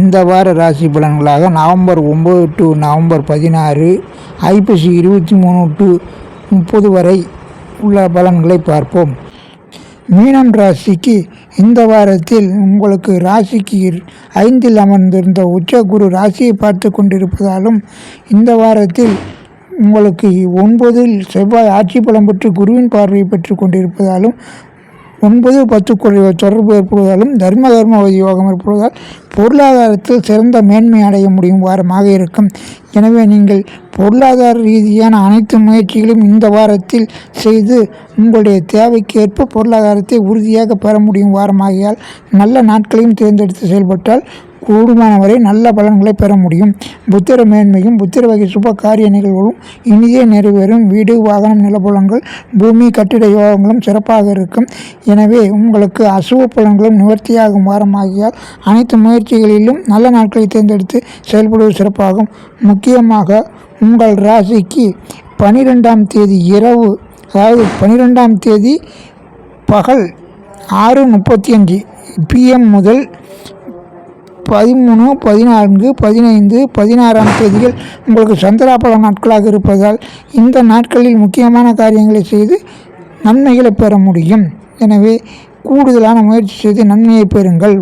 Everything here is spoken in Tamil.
இந்த வார ராசி பலன்களாக November 9 to November 16, Aippasi 23 to 30 வரை உள்ள பலன்களை பார்ப்போம். மீனம் ராசிக்கு இந்த வாரத்தில் உங்களுக்கு ராசிக்கு 5ல் அமர்ந்திருந்த உச்ச குரு ராசியை பார்த்து கொண்டிருப்பதாலும், இந்த வாரத்தில் உங்களுக்கு 9ல் செவ்வாய் ஆட்சி பலம் பெற்று குருவின் பார்வையை பெற்று கொண்டிருப்பதாலும், 9, 10 தொடர்பு ஏற்படுவதாலும், தர்ம யோகம் ஏற்படுவதால் பொருளாதாரத்தில் சிறந்த மேன்மை அடைய முடியும் வாரமாக இருக்கும். எனவே நீங்கள் பொருளாதார ரீதியான அனைத்து முயற்சிகளையும் இந்த வாரத்தில் செய்து உங்களுடைய தேவைக்கு ஏற்ப பொருளாதாரத்தை உறுதியாக பெற முடியும் வாரமாகியால் நல்ல நாட்களையும் தேர்ந்தெடுத்து செயல்பட்டால் கூடுமானவரை நல்ல பலன்களை பெற முடியும். புத்திர மேன்மையும் புத்திர வகை சுப காரிய நிகழ்வுகளும் இனிதே நிறைவேறும். வீடு, வாகனம், நிலப்புலங்கள், பூமி, கட்டிட யோகங்களும் சிறப்பாக இருக்கும். எனவே உங்களுக்கு அசுப பலன்களும் நிவர்த்தியாகும் வாரமாகியால் அனைத்து முயற்சிகளிலும் நல்ல நாட்களை தேர்ந்தெடுத்து செயல்படுவது சிறப்பாகும். முக்கியமாக உங்கள் ராசிக்கு 12ஆம் தேதி இரவு, அதாவது 12ஆம் தேதி பகல் 6:35 PM முதல் 13, 14, 15, 16ஆம் தேதிகள் உங்களுக்கு சந்திராபல நாட்களாக இருப்பதால் இந்த நாட்களில் முக்கியமான காரியங்களை செய்து நன்மைகளை பெற முடியும். எனவே கூடுதலான முயற்சி செய்து நன்மையை பெறுங்கள்.